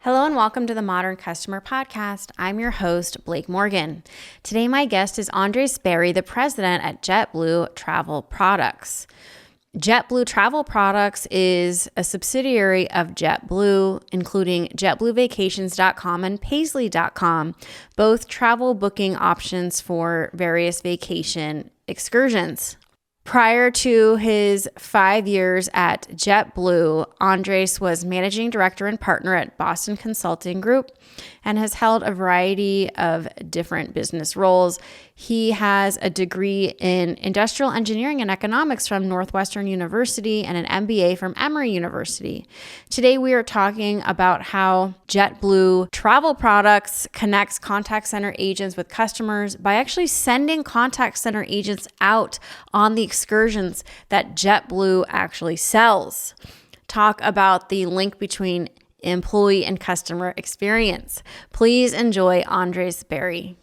Hello and welcome to the Modern Customer Podcast. I'm your host, Blake Morgan. Today, my guest is Andres Berry, the president at JetBlue Travel Products. JetBlue Travel Products is a subsidiary of JetBlue, including JetBlueVacations.com and Paisley.com, both travel booking options for various vacation excursions. Prior to his 5 years at JetBlue, Andres was managing director and partner at Boston Consulting Group and has held a variety of different business roles. He has a degree in industrial engineering and economics from Northwestern University and an MBA from Emory University. Today, we are talking about how JetBlue Travel Products connects contact center agents with customers by actually sending contact center agents out on the excursions that JetBlue actually sells. Talk about the link between employee and customer experience. Please enjoy Andres Berry.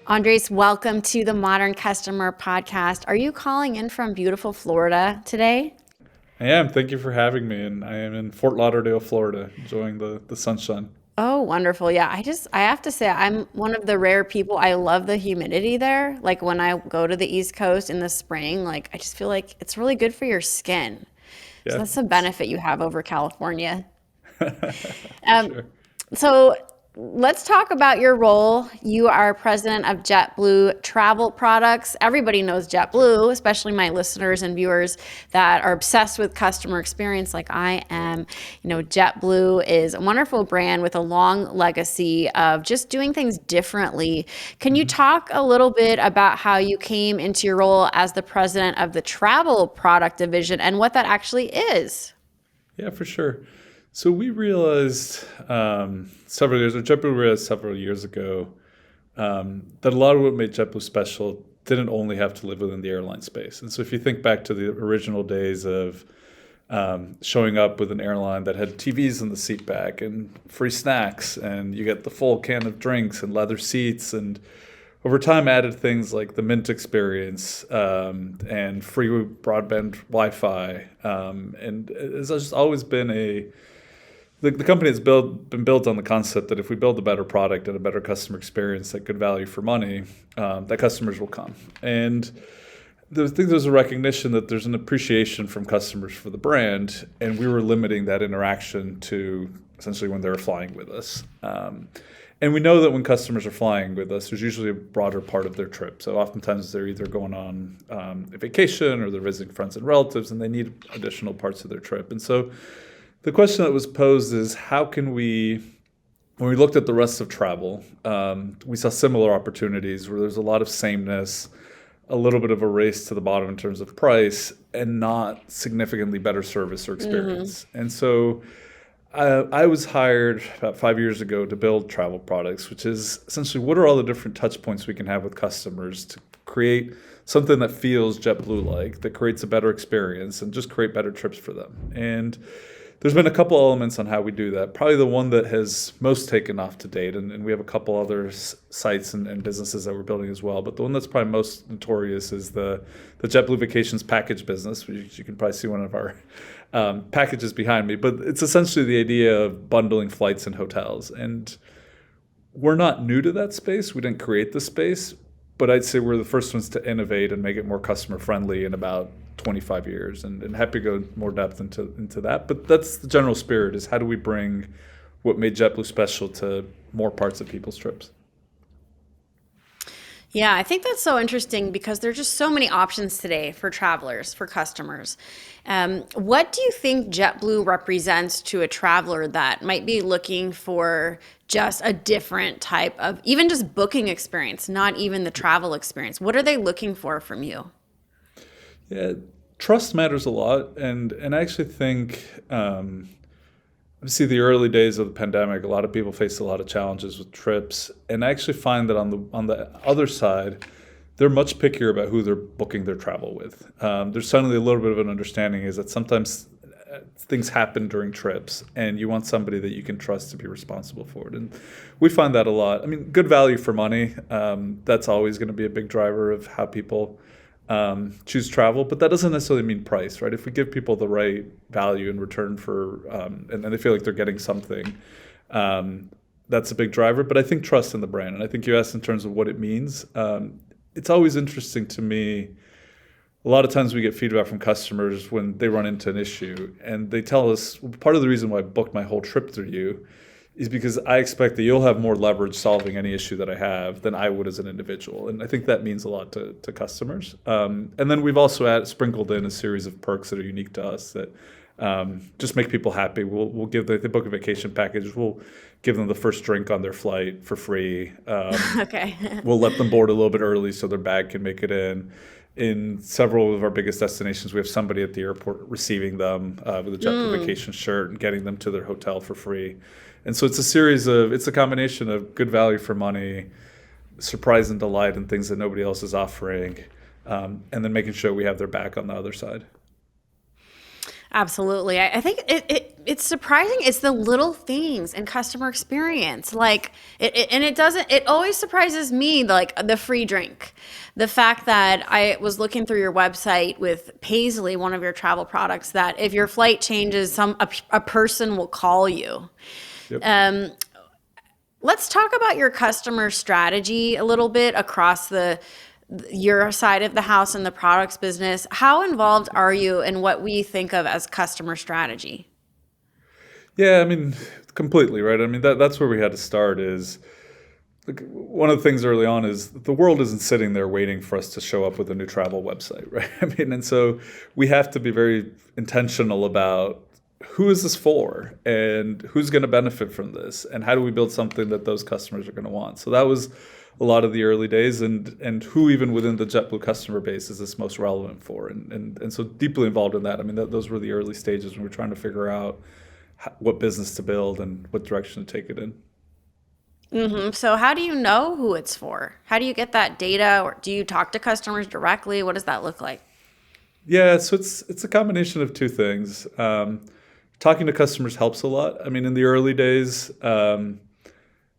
Andres, welcome to the Modern Customer Podcast. Are you calling in from beautiful Florida today? I am. Thank you for having me. And I am in Fort Lauderdale, Florida, enjoying the sunshine. Oh, wonderful. Yeah, I have to say, I'm one of the rare people. I love the humidity there. Like when I go to the East Coast in the spring, like I just feel like it's really good for your skin. So Yeah, that's a benefit you have over California. for Um, sure. So let's talk about your role. You are president of JetBlue Travel Products. Everybody knows JetBlue, especially my listeners and viewers that are obsessed with customer experience like I am. You know, JetBlue is a wonderful brand with a long legacy of just doing things differently. Can you hmm talk a little bit about how you came into your role as the president of the travel product division and what that actually is? Yeah, for sure. So we realized several years, or JetBlue realized several years ago, that a lot of what made JetBlue special didn't only have to live within the airline space. And so if you think back to the original days of showing up with an airline that had TVs in the seat back and free snacks, and you get the full can of drinks and leather seats, and over time added things like the Mint experience and free broadband Wi-Fi, and it's just always been the company has been built on the concept that if we build a better product and a better customer experience at good value for money, that customers will come. And I think there's a recognition that there's an appreciation from customers for the brand, and we were limiting that interaction to essentially when they were flying with us. And we know that when customers are flying with us, there's usually a broader part of their trip. So oftentimes they're either going on a vacation or they're visiting friends and relatives, and they need additional parts of their trip. And so the question that was posed is how can we, when we looked at the rest of travel, we saw similar opportunities where there's a lot of sameness, a little bit of a race to the bottom in terms of price, and not significantly better service or experience. And so I was hired about 5 years ago to build travel products, which is essentially what are all the different touch points we can have with customers to create something that feels JetBlue-like, that creates a better experience and just create better trips for them. And there's been a couple elements on how we do that. Probably the one that has most taken off to date, and we have a couple other sites and businesses that we're building as well, but the one that's probably most notorious is the JetBlue Vacations package business, which you can probably see one of our packages behind me. But it's essentially the idea of bundling flights and hotels. And we're not new to that space. We didn't create the space, but I'd say we're the first ones to innovate and make it more customer friendly in about 25 years, and happy to go more depth into that. But that's the general spirit, is how do we bring what made JetBlue special to more parts of people's trips? Yeah, I think that's so interesting because there's just so many options today for travelers, for customers. What do you think JetBlue represents to a traveler that might be looking for just a different type of, even just booking experience, not even the travel experience? What are they looking for from you? Yeah, trust matters a lot, and I actually think obviously the early days of the pandemic, a lot of people faced a lot of challenges with trips, and I actually find that on the other side, they're much pickier about who they're booking their travel with. There's suddenly a little bit of an understanding is that sometimes things happen during trips, and you want somebody that you can trust to be responsible for it. And we find that a lot. I mean, good value for money, that's always going to be a big driver of how people choose travel, but that doesn't necessarily mean price, right? If we give people the right value in return for, and they feel like they're getting something, that's a big driver. But I think trust in the brand, and I think you asked in terms of what it means. It's always interesting to me. A lot of times we get feedback from customers when they run into an issue, and they tell us, well, part of the reason why I booked my whole trip through you is because I expect that you'll have more leverage solving any issue that I have than I would as an individual. And I think that means a lot to customers. And then we've also sprinkled in a series of perks that are unique to us that just make people happy. We'll give they book a vacation package. We'll give them the first drink on their flight for free. Okay. We'll let them board a little bit early so their bag can make it in. In several of our biggest destinations, we have somebody at the airport receiving them with a JetBlue vacation shirt and getting them to their hotel for free. And so it's a combination of good value for money, surprise and delight and things that nobody else is offering, and then making sure we have their back on the other side. Absolutely. I think it's surprising. It's the little things in customer experience. Like it always surprises me, like the free drink. The fact that I was looking through your website with Paisley, one of your travel products, that if your flight changes, a person will call you. Yep. Let's talk about your customer strategy a little bit across your side of the house and the products business. How involved are you in what we think of as customer strategy? Yeah, I mean, completely, right? I mean, that's where we had to start is, like, one of the things early on is the world isn't sitting there waiting for us to show up with a new travel website, right? I mean, and so we have to be very intentional about who is this for and who's going to benefit from this and how do we build something that those customers are going to want. So that was a lot of the early days, and who even within the JetBlue customer base is this most relevant for, and so deeply involved in that. I mean, those were the early stages when we were trying to figure out what business to build and what direction to take it in. So how do you know who it's for? How do you get that data, or do you talk to customers directly? What does that look like? Yeah, so it's a combination of two things. Talking to customers helps a lot. I mean, in the early days,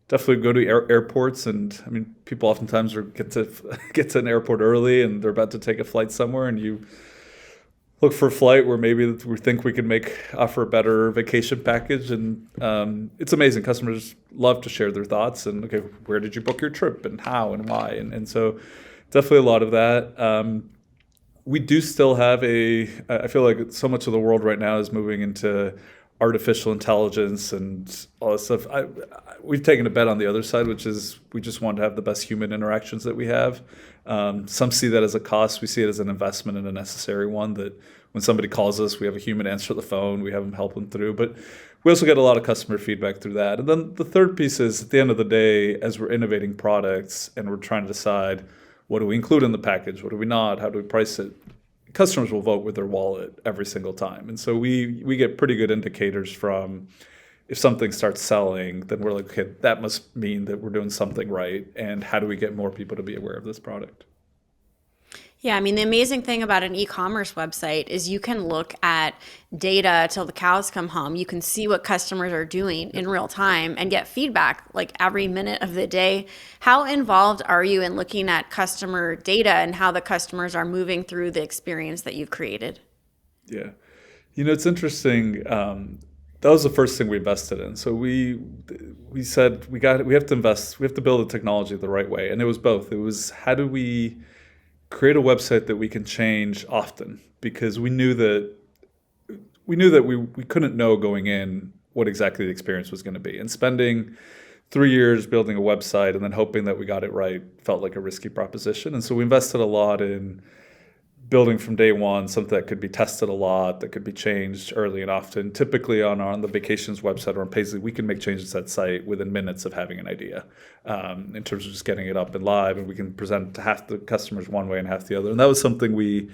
definitely go to airports, and I mean, people oftentimes get to an airport early, and they're about to take a flight somewhere, and you look for a flight where maybe we think we can offer a better vacation package, and it's amazing. Customers love to share their thoughts, and okay, where did you book your trip, and how, and why, and so definitely a lot of that. We do still have I feel like so much of the world right now is moving into artificial intelligence and all this stuff. We've taken a bet on the other side, which is we just want to have the best human interactions that we have. Some see that as a cost. We see it as an investment and a necessary one, that when somebody calls us, we have a human answer the phone. We have them help them through. But we also get a lot of customer feedback through that. And then the third piece is, at the end of the day, as we're innovating products and we're trying to decide, what do we include in the package? What do we not? How do we price it? Customers will vote with their wallet every single time. And so we get pretty good indicators from, if something starts selling, then we're like, okay, that must mean that we're doing something right. And how do we get more people to be aware of this product? Yeah, I mean, the amazing thing about an e-commerce website is you can look at data till the cows come home. You can see what customers are doing in real time and get feedback like every minute of the day. How involved are you in looking at customer data and how the customers are moving through the experience that you've created? Yeah. It's interesting. That was the first thing we invested in. So we said we have to invest, we have to build the technology the right way. And it was both. It was, how do we create a website that we can change often, because we knew that we couldn't know going in what exactly the experience was going to be. And spending 3 years building a website and then hoping that we got it right felt like a risky proposition. And so we invested a lot in building from day one something that could be tested a lot, that could be changed early and often. Typically on the vacations website or on Paisley, we can make changes to that site within minutes of having an idea, in terms of just getting it up and live, and we can present to half the customers one way and half the other. And that was something we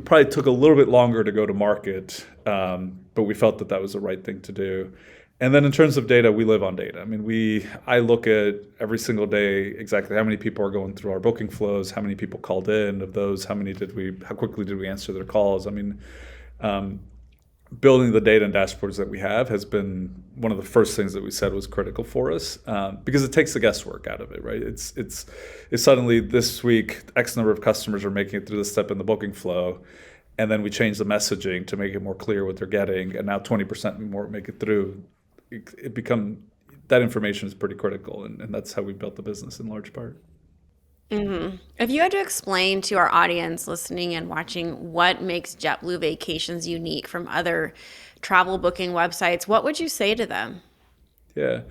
probably took a little bit longer to go to market, but we felt that was the right thing to do. And then in terms of data, we live on data. I mean, I look at every single day exactly how many people are going through our booking flows, how many people called in. Of those, how quickly did we answer their calls? I mean, building the data and dashboards that we have has been one of the first things that we said was critical for us, because it takes the guesswork out of it, right? It's if suddenly this week X number of customers are making it through this step in the booking flow, and then we change the messaging to make it more clear what they're getting, and now 20% more make it through. It become that information is pretty critical, and that's how we built the business in large part. If you had to explain to our audience listening and watching what makes JetBlue Vacations unique from other travel booking websites, what would you say to them? Yeah,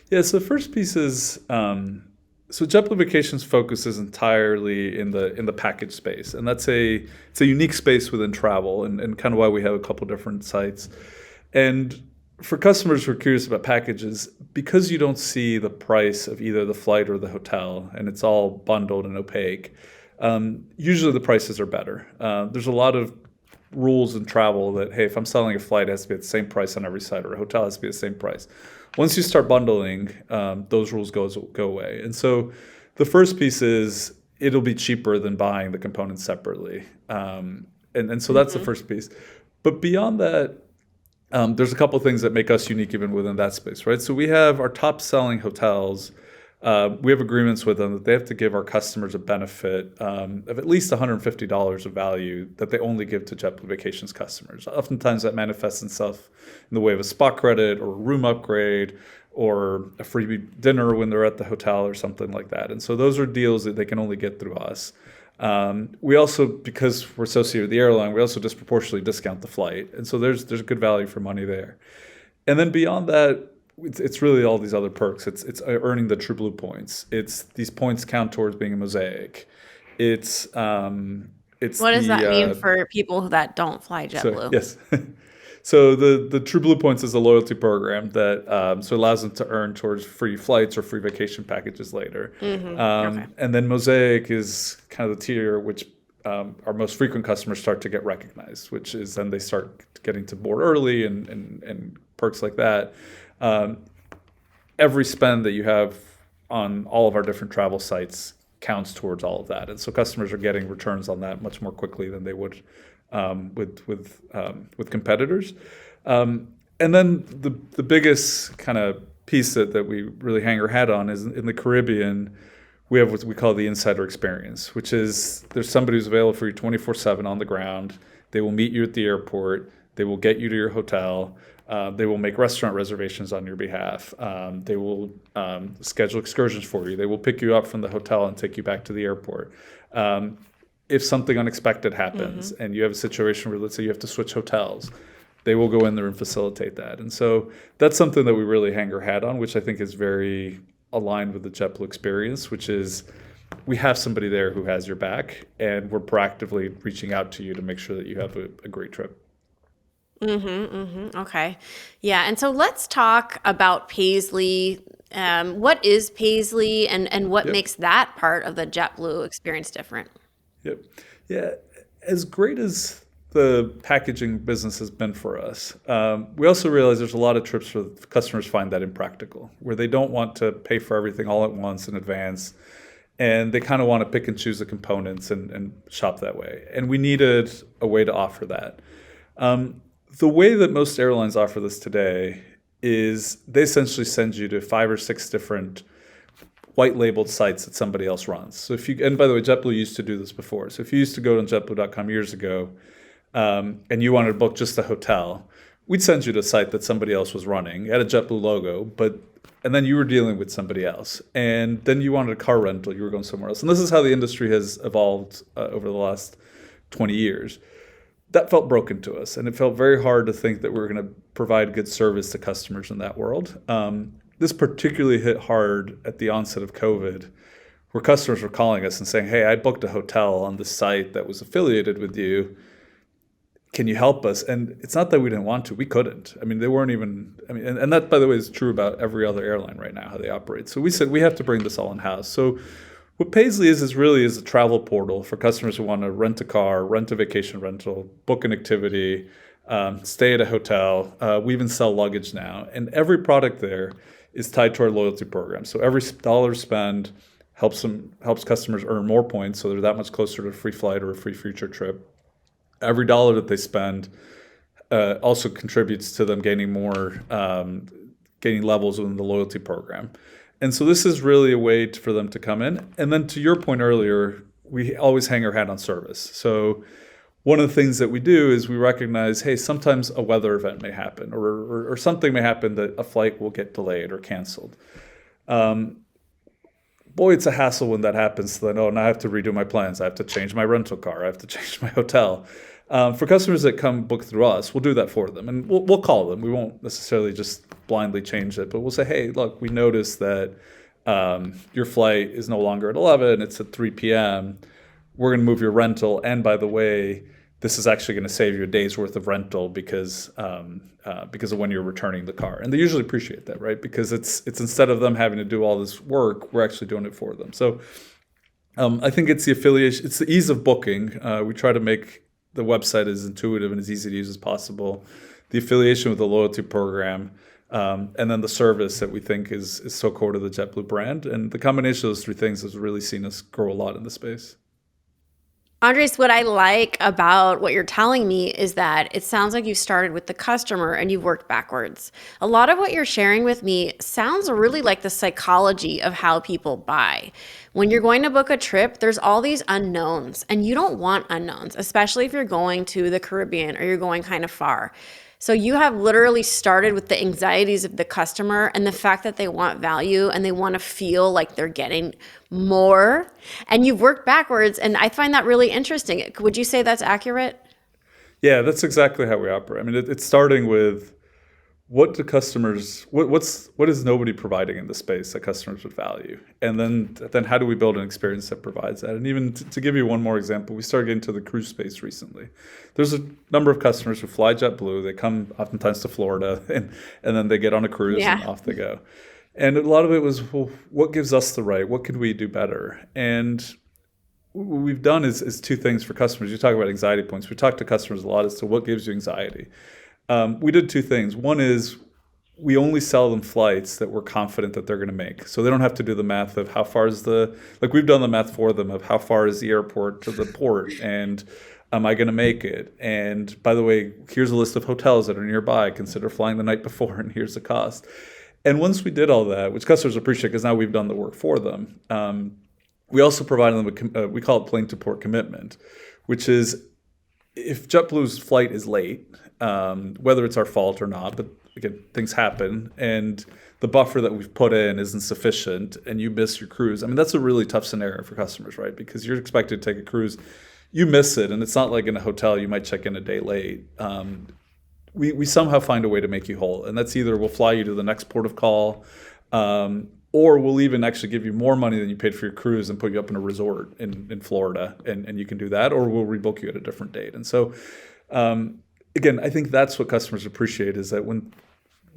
yeah. So the first piece is so JetBlue Vacations focuses entirely in the package space, and it's a unique space within travel, and kind of why we have a couple different sites. And for customers who are curious about packages, because you don't see the price of either the flight or the hotel, and it's all bundled and opaque, usually the prices are better. There's a lot of rules in travel that, hey, if I'm selling a flight, it has to be at the same price on every site, or a hotel has to be the same price. Once you start bundling, those rules go away. And so the first piece is it'll be cheaper than buying the components separately. And so that's the first piece. But beyond that, there's a couple of things that make us unique even within that space, right? So we have our top selling hotels. We have agreements with them that they have to give our customers a benefit of at least $150 of value that they only give to JetBlue Vacations customers. Oftentimes that manifests itself in the way of a spa credit or a room upgrade or a free dinner when they're at the hotel or something like that. And so those are deals that they can only get through us. We also, because we're associated with the airline, we also disproportionately discount the flight. And so there's good value for money there. And then beyond that, it's really all these other perks. It's earning the TrueBlue points. It's these points count towards being a Mosaic. It's What does that mean for people that don't fly JetBlue? Yes. So the TrueBlue points is a loyalty program that so allows them to earn towards free flights or free vacation packages later. Okay. And then Mosaic is kind of the tier which our most frequent customers start to get recognized, which is then they start getting to board early and perks like that. Every spend that you have on all of our different travel sites counts towards all of that, and so customers are getting returns on that much more quickly than they would with competitors. And then the biggest kind of piece that we really hang our hat on is in the Caribbean. We have what we call the insider experience, which is there's somebody who's available for you 24/7 on the ground. They will meet you at the airport. They will get you to your hotel. They will make restaurant reservations on your behalf. They will schedule excursions for you. They will pick you up from the hotel and take you back to the airport. If something unexpected happens and you have a situation where, let's say, you have to switch hotels, they will go in there and facilitate that. And so that's something that we really hang our hat on, which I think is very aligned with the JetBlue experience, which is we have somebody there who has your back, and we're proactively reaching out to you to make sure that you have a great trip. Okay. Yeah. And so let's talk about Paisley. What is Paisley and what makes that part of the JetBlue experience different? Yep. Yeah. As great as the packaging business has been for us, we also realize there's a lot of trips where customers find that impractical, where they don't want to pay for everything all at once in advance, and they kind of want to pick and choose the components and shop that way. And we needed a way to offer that. The way that most airlines offer this today is they essentially send you to 5 or 6 different white labeled sites that somebody else runs. So and by the way, JetBlue used to do this before. So if you used to go to JetBlue.com years ago, and you wanted to book just a hotel, we'd send you to a site that somebody else was running. It had a JetBlue logo, and then you were dealing with somebody else. And then you wanted a car rental, you were going somewhere else. And this is how the industry has evolved over the last 20 years. That felt broken to us, and it felt very hard to think that we were going to provide good service to customers in that world. This particularly hit hard at the onset of COVID, where customers were calling us and saying, hey, I booked a hotel on the site that was affiliated with you. Can you help us? And it's not that we didn't want to. We couldn't. I mean, they weren't even, and that, by the way, is true about every other airline right now, how they operate. So we said, we have to bring this all in-house. So what Paisley is really a travel portal for customers who want to rent a car, rent a vacation rental, book an activity, stay at a hotel. We even sell luggage now. And every product there is tied to our loyalty program. So every dollar spent helps customers earn more points, so they're that much closer to a free flight or a free future trip. Every dollar that they spend also contributes to them gaining gaining levels within the loyalty program. And so this is really a way for them to come in. And then to your point earlier, we always hang our hat on service. So one of the things that we do is we recognize, hey, sometimes a weather event may happen or something may happen that a flight will get delayed or canceled. Boy, it's a hassle when that happens. So then, now I have to redo my plans. I have to change my rental car. I have to change my hotel. For customers that come book through us, we'll do that for them. And we'll call them. We won't necessarily just blindly change it, but we'll say, hey, look, we noticed that your flight is no longer at 11, it's at 3 p.m. We're going to move your rental. And by the way, this is actually going to save you a day's worth of rental because of when you're returning the car. And they usually appreciate that, right? Because it's instead of them having to do all this work, we're actually doing it for them. So I think it's the affiliation, it's the ease of booking. We try to make the website as intuitive and as easy to use as possible. The affiliation with the loyalty program, and then the service that we think is so core to the JetBlue brand. And the combination of those three things has really seen us grow a lot in the space. Andres, what I like about what you're telling me is that it sounds like you started with the customer and you've worked backwards. A lot of what you're sharing with me sounds really like the psychology of how people buy. When you're going to book a trip, there's all these unknowns, and you don't want unknowns, especially if you're going to the Caribbean or you're going kind of far. So you have literally started with the anxieties of the customer and the fact that they want value and they want to feel like they're getting more. And you've worked backwards, and I find that really interesting. Would you say that's accurate? Yeah, that's exactly how we operate. I mean, it's starting with what do customers, what is nobody providing in the space that customers would value? And then how do we build an experience that provides that? And even to give you one more example, we started getting to the cruise space recently. There's a number of customers who fly JetBlue. They come oftentimes to Florida and then they get on a cruise and off they go. And a lot of it was, well, what gives us the right? What could we do better? And what we've done is two things for customers. You talk about anxiety points. We talk to customers a lot as to what gives you anxiety. We did two things. One is we only sell them flights that we're confident that they're going to make. So they don't have to do the math of how far is we've done the math for them of how far is the airport to the port and am I going to make it? And by the way, here's a list of hotels that are nearby. Consider flying the night before and here's the cost. And once we did all that, which customers appreciate because now we've done the work for them, we also provided them with, we call it plane to port commitment, which is if JetBlue's flight is late, whether it's our fault or not, but again, things happen, and the buffer that we've put in isn't sufficient, and you miss your cruise. I mean, that's a really tough scenario for customers, right? Because you're expected to take a cruise, you miss it, and it's not like in a hotel you might check in a day late. We somehow find a way to make you whole, and that's either we'll fly you to the next port of call, or we'll even actually give you more money than you paid for your cruise and put you up in a resort in Florida, and you can do that, or we'll rebook you at a different date. And so, again, I think that's what customers appreciate is that when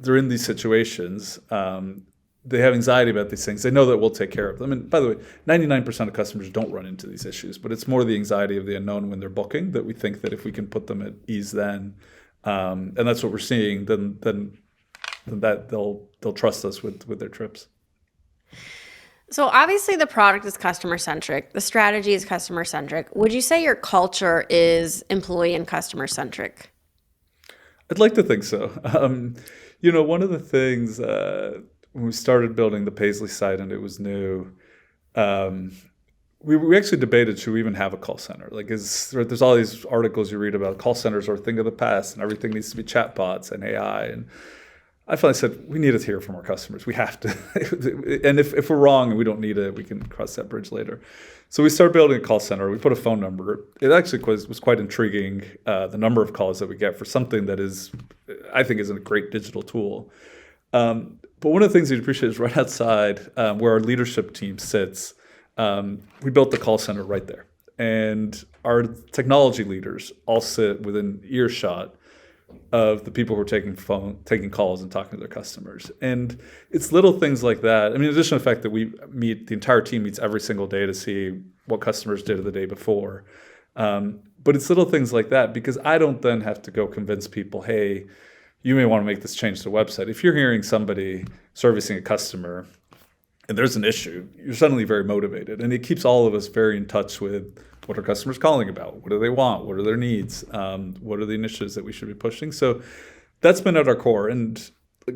they're in these situations, they have anxiety about these things. They know that we'll take care of them. And by the way, 99% of customers don't run into these issues, but it's more the anxiety of the unknown when they're booking that we think that if we can put them at ease then, and that's what we're seeing, then that they'll trust us with their trips. So obviously the product is customer centric. The strategy is customer centric. Would you say your culture is employee and customer centric? I'd like to think so. One of the things when we started building the Paisley site and it was new, we actually debated, should we even have a call center? There's all these articles you read about call centers are a thing of the past and everything needs to be chatbots and AI. And I finally said, we need to hear from our customers. We have to. And if we're wrong and we don't need it, we can cross that bridge later. So we started building a call center. We put a phone number. It actually was quite intriguing, the number of calls that we get for something that I think is a great digital tool. But one of the things you'd appreciate is right outside where our leadership team sits, we built the call center right there. And our technology leaders all sit within earshot of the people who are taking calls and talking to their customers. And it's little things like that. I mean, in addition to the fact that the entire team meets every single day to see what customers did the day before. But it's little things like that because I don't then have to go convince people, hey, you may want to make this change to the website. If you're hearing somebody servicing a customer and there's an issue, you're suddenly very motivated. And it keeps all of us very in touch with what are customers calling about? What do they want? What are their needs? What are the initiatives that we should be pushing? So that's been at our core. And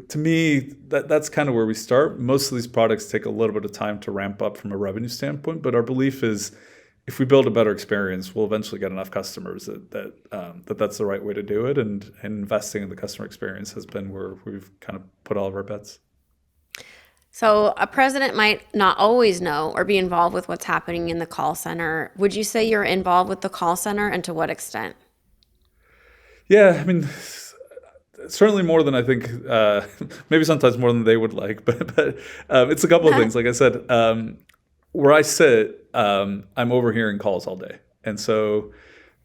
to me, that's kind of where we start. Most of these products take a little bit of time to ramp up from a revenue standpoint, but our belief is if we build a better experience, we'll eventually get enough customers that's the right way to do it. And investing in the customer experience has been where we've kind of put all of our bets. So a president might not always know or be involved with what's happening in the call center. Would you say you're involved with the call center, and to what extent? Yeah, I mean, certainly more than I think, maybe sometimes more than they would like, but it's a couple of things. Like I said, where I sit, I'm overhearing calls all day. And so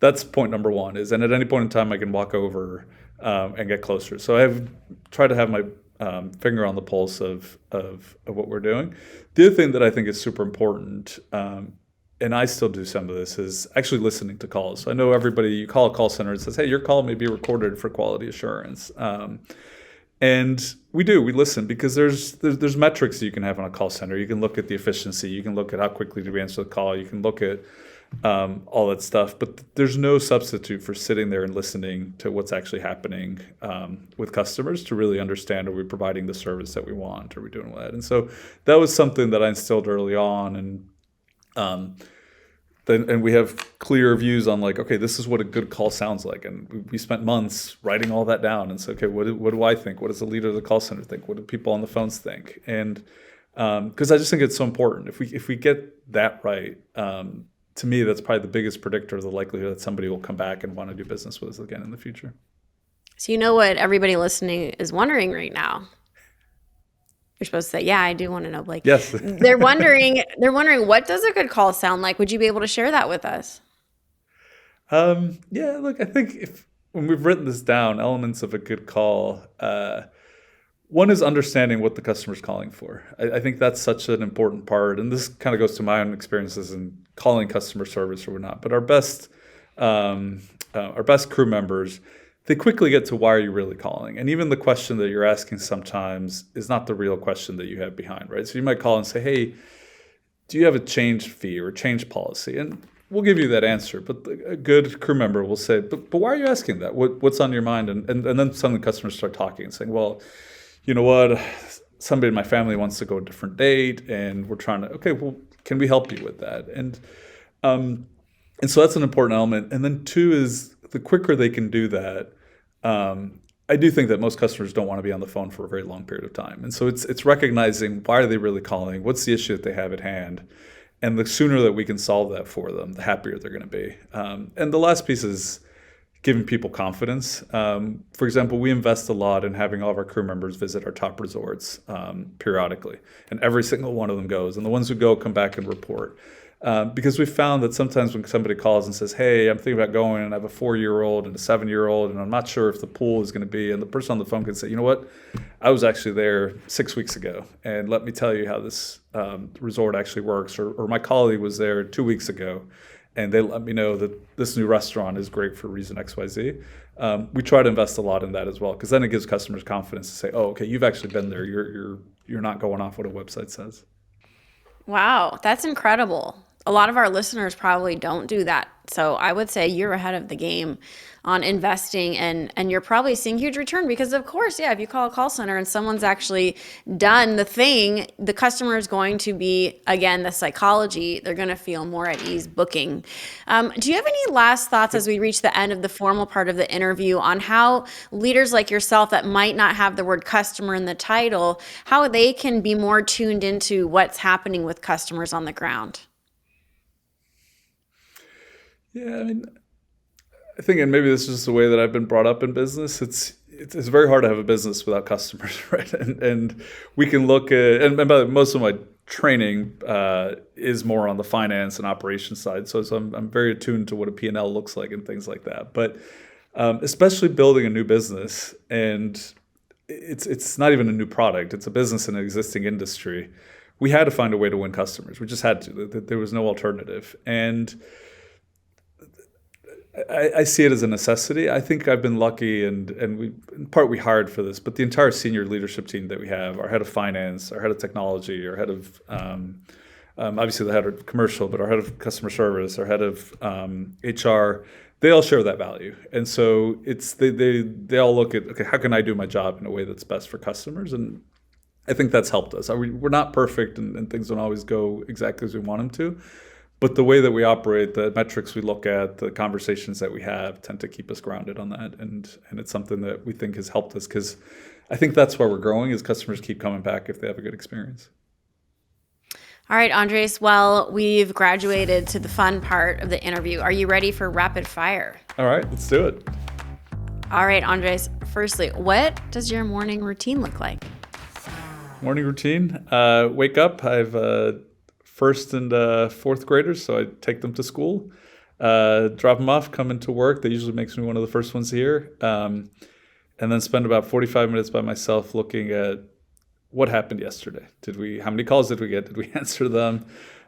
that's point number one and at any point in time, I can walk over and get closer. So I've tried to have my finger on the pulse of what we're doing. The other thing that I think is super important, and I still do some of this, is actually listening to calls. I know you call a call center and says, hey, your call may be recorded for quality assurance. And we listen because there's metrics that you can have on a call center. You can look at the efficiency. You can look at how quickly do we answer the call. You can look at all that stuff. But there's no substitute for sitting there and listening to what's actually happening with customers to really understand, are we providing the service that we want? Are we doing that? And so that was something that I instilled early on. And we have clear views on like, okay, this is what a good call sounds like. And we spent months writing all that down and said, okay, what do I think? What does the leader of the call center think? What do people on the phones think? And because I just think it's so important. If we get that right, to me, that's probably the biggest predictor of the likelihood that somebody will come back and want to do business with us again in the future. So you know what everybody listening is wondering right now? You're supposed to say, yeah, I do want to know, Blake. Yes. They're wondering, what does a good call sound like? Would you be able to share that with us? Yeah, look, I think when we've written this down, elements of a good call, one is understanding what the customer's calling for. I think that's such an important part. And this kind of goes to my own experiences in calling customer service or whatnot. But our best crew members, they quickly get to why are you really calling? And even the question that you're asking sometimes is not the real question that you have behind, right? So you might call and say, hey, do you have a change fee or a change policy? And we'll give you that answer. But a good crew member will say, but why are you asking that? What's on your mind? And then some of the customers start talking and saying, well, you know what? Somebody in my family wants to go a different date and we're trying to, okay, well, can we help you with that? And so that's an important element. And then two is the quicker they can do that, I do think that most customers don't want to be on the phone for a very long period of time. And so it's recognizing why are they really calling? What's the issue that they have at hand? And the sooner that we can solve that for them, the happier they're going to be. And the last piece is giving people confidence. For example, we invest a lot in having all of our crew members visit our top resorts periodically. And every single one of them goes. And the ones who go come back and report. Because we found that sometimes when somebody calls and says, hey, I'm thinking about going and I have a 4-year-old and a 7-year-old and I'm not sure if the pool is going to be, and the person on the phone can say, you know what, I was actually there 6 weeks ago and let me tell you how this resort actually works. Or my colleague was there 2 weeks ago and they let me know that this new restaurant is great for reason XYZ. We try to invest a lot in that as well because then it gives customers confidence to say, oh, okay, you've actually been there. You're not going off what a website says. Wow, that's incredible. A lot of our listeners probably don't do that. So I would say you're ahead of the game on investing and you're probably seeing huge return because of course, yeah, if you call a call center and someone's actually done the thing, the customer is going to be, again, the psychology, they're going to feel more at ease booking. Do you have any last thoughts as we reach the end of the formal part of the interview on how leaders like yourself that might not have the word customer in the title, how they can be more tuned into what's happening with customers on the ground? Yeah, I mean, I think, and maybe this is just the way that I've been brought up in business. It's very hard to have a business without customers, right? And we can look at, and by the way, most of my training is more on the finance and operations side. So I'm very attuned to what a P&L looks like and things like that. But especially building a new business, and it's not even a new product. It's a business in an existing industry. We had to find a way to win customers. We just had to. There was no alternative. And I see it as a necessity. I think I've been lucky, and in part we hired for this, but the entire senior leadership team that we have, our head of finance, our head of technology, our head of obviously the head of commercial, but our head of customer service, our head of HR, they all share that value. And so it's they all look at, okay, how can I do my job in a way that's best for customers? And I think that's helped us. We're not perfect, and things don't always go exactly as we want them to. But the way that we operate, the metrics we look at, the conversations that we have tend to keep us grounded on that. And it's something that we think has helped us, because I think that's why we're growing, is customers keep coming back if they have a good experience. All right, Andres. Well, we've graduated to the fun part of the interview. Are you ready for rapid fire? All right, let's do it. All right, Andres. Firstly, what does your morning routine look like? Morning routine. Wake up. I have first and fourth graders, so I take them to school, drop them off, come into work. That usually makes me one of the first ones here. And then spend about 45 minutes by myself looking at what happened yesterday. How many calls did we get? Did we answer them?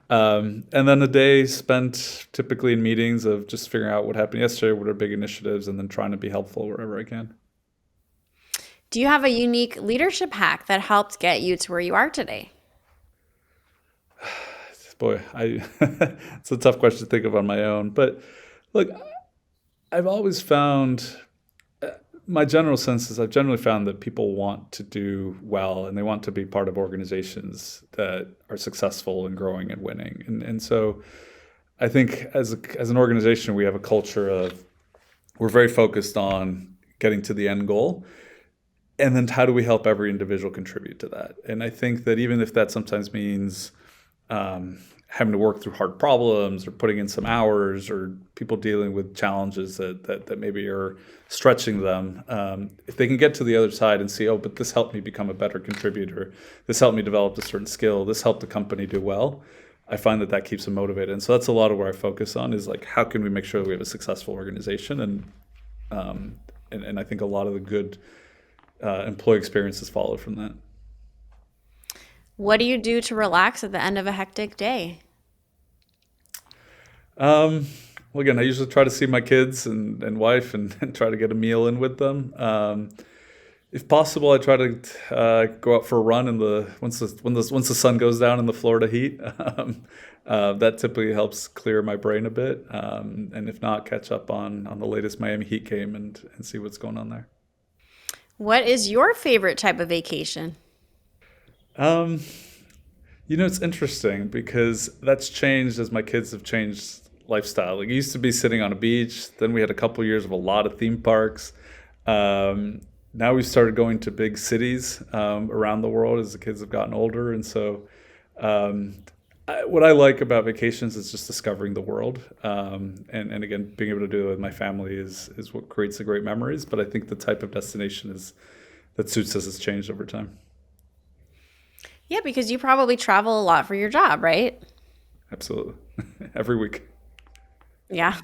And then a day spent typically in meetings of just figuring out what happened yesterday, what are big initiatives, and then trying to be helpful wherever I can. Do you have a unique leadership hack that helped get you to where you are today? Boy, it's a tough question to think of on my own. But look, I've always found, my general sense is I've generally found that people want to do well, and they want to be part of organizations that are successful and growing and winning. And so I think as an organization, we have a culture of, we're very focused on getting to the end goal. And then how do we help every individual contribute to that? And I think that even if that sometimes means having to work through hard problems, or putting in some hours, or people dealing with challenges that maybe are stretching them, if they can get to the other side and see, oh, but this helped me become a better contributor, this helped me develop a certain skill, this helped the company do well, I find that keeps them motivated. And so that's a lot of where I focus on, is like, how can we make sure that we have a successful organization? And I think a lot of the good employee experiences follow from that. What do you do to relax at the end of a hectic day? Well, again, I usually try to see my kids and wife and try to get a meal in with them. If possible, I try to go out for a run once the sun goes down in the Florida heat. That typically helps clear my brain a bit. And if not, catch up on the latest Miami Heat game and see what's going on there. What is your favorite type of vacation? It's interesting, because that's changed as my kids have changed lifestyle. Like, it used to be sitting on a beach. Then we had a couple years of a lot of theme parks. Now we've started going to big cities around the world as the kids have gotten older. And so what I like about vacations is just discovering the world. And again, being able to do it with my family is what creates the great memories. But I think the type of destination that suits us has changed over time. Yeah, because you probably travel a lot for your job, right? Absolutely. Every week. Yeah.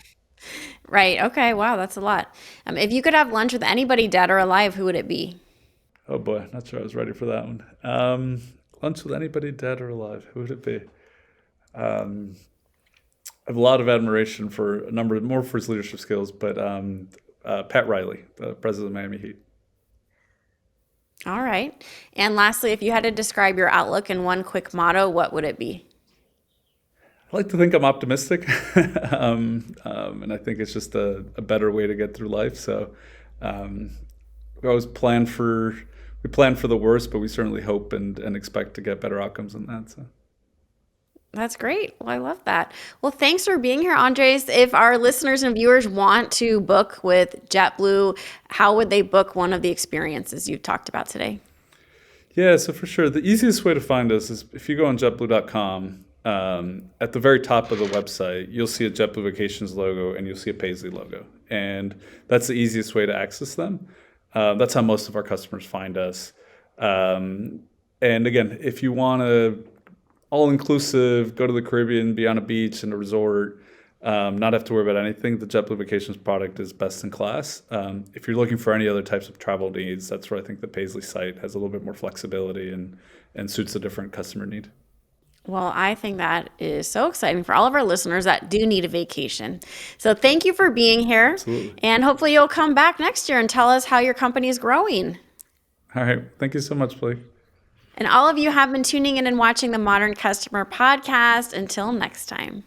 Right. Okay. Wow, that's a lot. If you could have lunch with anybody, dead or alive, who would it be? Oh boy, not sure I was ready for that one. Lunch with anybody, dead or alive, who would it be? I have a lot of admiration for more for his leadership skills, but Pat Riley, the president of Miami Heat. All right. And lastly, if you had to describe your outlook in one quick motto, what would it be? I like to think I'm optimistic, and I think it's just a better way to get through life. So we always plan for the worst, but we certainly hope and expect to get better outcomes than that. So. That's great. Well, I love that. Well, thanks for being here, Andres. If our listeners and viewers want to book with JetBlue, how would they book one of the experiences you've talked about today? Yeah, so for sure, the easiest way to find us is if you go on JetBlue.com, at the very top of the website, you'll see a JetBlue Vacations logo and you'll see a Paisley logo. And that's the easiest way to access them. That's how most of our customers find us. And again, if you want to all-inclusive, go to the Caribbean, be on a beach in a resort, not have to worry about anything, the JetBlue Vacations product is best in class. If you're looking for any other types of travel needs, that's where I think the Paisley site has a little bit more flexibility and suits a different customer need. Well, I think that is so exciting for all of our listeners that do need a vacation. So thank you for being here. Absolutely. And hopefully you'll come back next year and tell us how your company is growing. All right. Thank you so much, Blake. And all of you have been tuning in and watching the Modern Customer Podcast. Until next time.